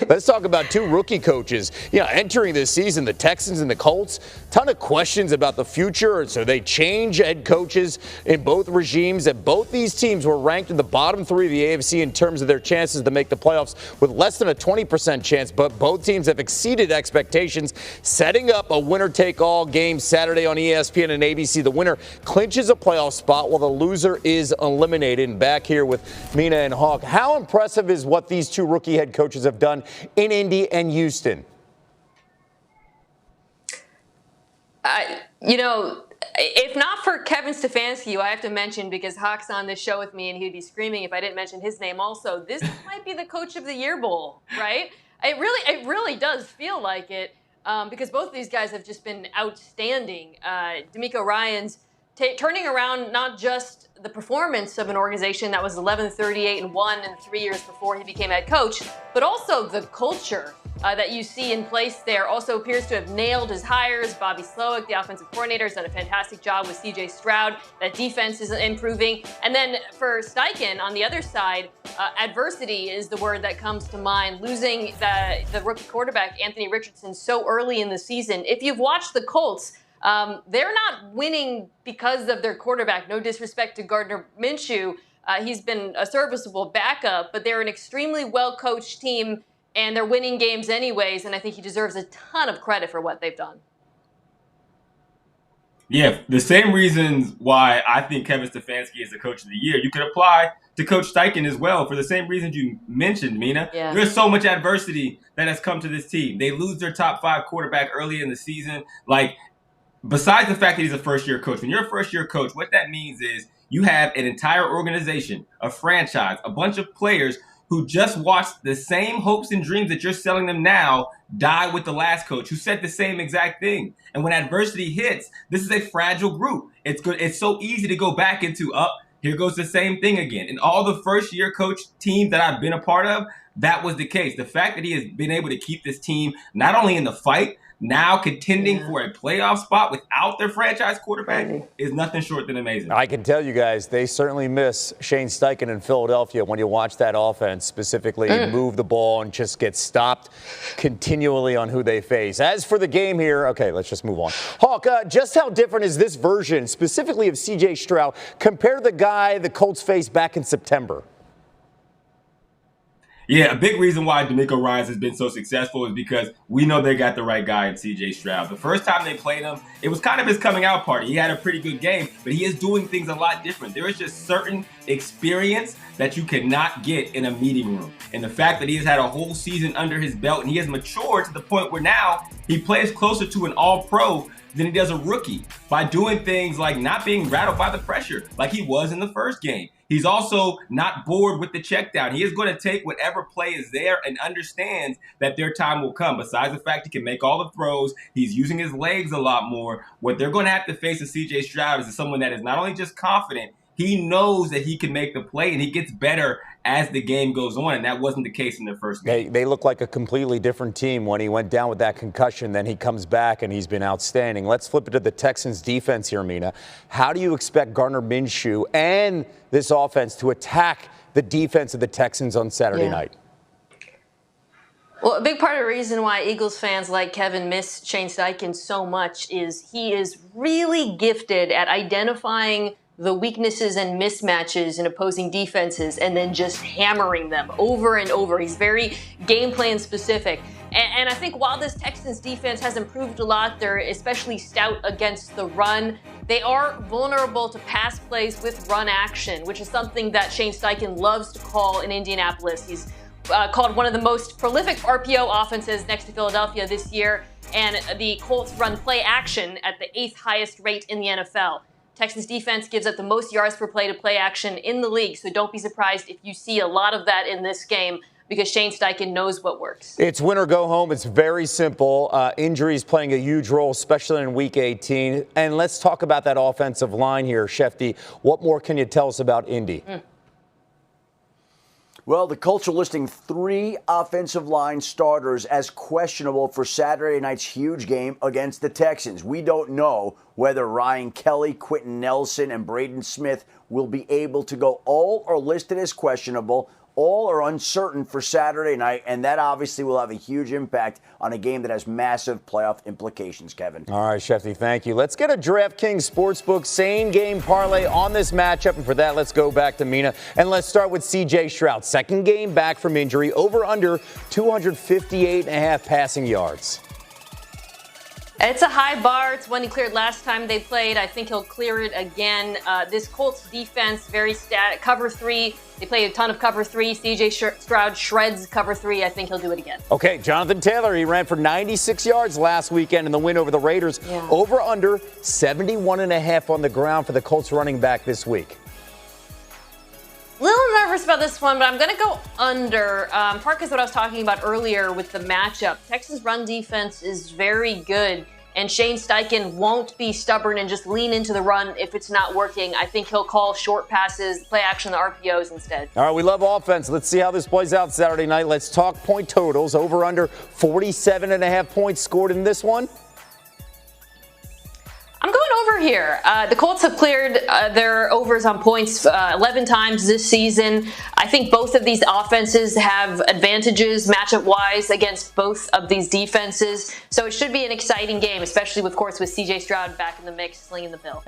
Let's talk about two rookie coaches. Entering this season, the Texans and the Colts, ton of questions about the future. So they change head coaches in both regimes, and both these teams were ranked in the bottom three of the AFC in terms of their chances to make the playoffs with less than a 20% chance. But both teams have exceeded expectations, setting up a winner-take-all game Saturday on ESPN and ABC. The winner clinches a playoff spot while the loser is eliminated. And back here with Mina and Hawk, how impressive is what these two rookie head coaches have done in Indy and Houston? If not for Kevin Stefanski, who I have to mention because Hawk's on this show with me and he'd be screaming if I didn't mention his name also, this might be the Coach of the Year Bowl, right? It really does feel like it because both of these guys have just been outstanding. D'Amico Ryans turning around not just the performance of an organization that was 11-38-1 in the 3 years before he became head coach, but also the culture that you see in place there. Also appears to have nailed his hires. Bobby Slowick, the offensive coordinator, has done a fantastic job with C.J. Stroud. That defense is improving. And then for Steichen, on the other side, adversity is the word that comes to mind. Losing the rookie quarterback, Anthony Richardson, so early in the season. If you've watched the Colts, they're not winning because of their quarterback. No disrespect to Gardner Minshew. He's been a serviceable backup, but they're an extremely well-coached team, and they're winning games anyways, and I think he deserves a ton of credit for what they've done. Yeah, the same reasons why I think Kevin Stefanski is the Coach of the Year, you could apply to Coach Steichen as well for the same reasons you mentioned, Mina. Yeah. There's so much adversity that has come to this team. They lose their top 5 quarterback early in the season. Besides the fact that he's a first-year coach, when you're a first-year coach, what that means is you have an entire organization, a franchise, a bunch of players who just watched the same hopes and dreams that you're selling them now die with the last coach who said the same exact thing. And when adversity hits, this is a fragile group. It's so easy to go back into, here goes the same thing again. And all the first-year coach teams that I've been a part of, that was the case. The fact that he has been able to keep this team not only in the fight, now contending for a playoff spot without their franchise quarterback is nothing short than amazing. I can tell you guys, they certainly miss Shane Steichen in Philadelphia when you watch that offense specifically move the ball and just get stopped continually on who they face. As for the game here, okay, let's just move on. Hawk, just how different is this version specifically of C.J. Stroud compared to the guy the Colts faced back in September? Yeah, a big reason why D'Amico Ryans has been so successful is because we know they got the right guy in C.J. Stroud. The first time they played him, it was kind of his coming out party. He had a pretty good game, but he is doing things a lot different. There is just certain experience that you cannot get in a meeting room. And the fact that he has had a whole season under his belt and he has matured to the point where now he plays closer to an all-pro than he does a rookie by doing things like not being rattled by the pressure like he was in the first game. He's also not bored with the check down. He is going to take whatever play is there and understands that their time will come. Besides the fact he can make all the throws, he's using his legs a lot more. What they're going to have to face with C.J. Stroud is someone that is not only just confident, he knows that he can make the play, and he gets better as the game goes on, and that wasn't the case in the first game. They look like a completely different team when he went down with that concussion. Then he comes back, and he's been outstanding. Let's flip it to the Texans' defense here, Mina. How do you expect Gardner Minshew and this offense to attack the defense of the Texans on Saturday night? Well, a big part of the reason why Eagles fans like Kevin miss Shane Steichen so much is he is really gifted at identifying the weaknesses and mismatches in opposing defenses and then just hammering them over and over. He's very game plan specific. And I think while this Texans defense has improved a lot, they're especially stout against the run. They are vulnerable to pass plays with run action, which is something that Shane Steichen loves to call in Indianapolis. He's called one of the most prolific RPO offenses next to Philadelphia this year, and the Colts run play action at the 8th highest rate in the NFL. Texans defense gives up the most yards per play to play action in the league, so don't be surprised if you see a lot of that in this game because Shane Steichen knows what works. It's win or go home. It's very simple. Injuries playing a huge role, especially in Week 18. And let's talk about that offensive line here, Shefty. What more can you tell us about Indy? Well, the Colts are listing 3 offensive line starters as questionable for Saturday night's huge game against the Texans. We don't know whether Ryan Kelly, Quentin Nelson, and Braden Smith will be able to go. All are listed as questionable. all are uncertain for Saturday night, and that obviously will have a huge impact on a game that has massive playoff implications, Kevin. All right, Shefty, thank you. Let's get a DraftKings Sportsbook same-game parlay on this matchup, and for that, let's go back to Mina, and let's start with C.J. Stroud. Second game back from injury, over under 258.5 passing yards. It's a high bar. It's one he cleared last time they played. I think he'll clear it again. This Colts defense, very static. Cover 3. They play a ton of cover 3. CJ Stroud shreds cover 3. I think he'll do it again. Okay, Jonathan Taylor, he ran for 96 yards last weekend in the win over the Raiders. Yeah. Over under 71.5 on the ground for the Colts running back this week. Little nervous about this one, but I'm going to go under. Part because what I was talking about earlier with the matchup. Texas' run defense is very good, and Shane Steichen won't be stubborn and just lean into the run if it's not working. I think he'll call short passes, play action, the RPOs instead. All right, we love offense. Let's see how this plays out Saturday night. Let's talk point totals. Over under 47.5 points scored in this one. I'm going over here. The Colts have cleared their overs on points 11 times this season. I think both of these offenses have advantages matchup-wise against both of these defenses. So it should be an exciting game, especially, of course, with C.J. Stroud back in the mix, slinging the pill.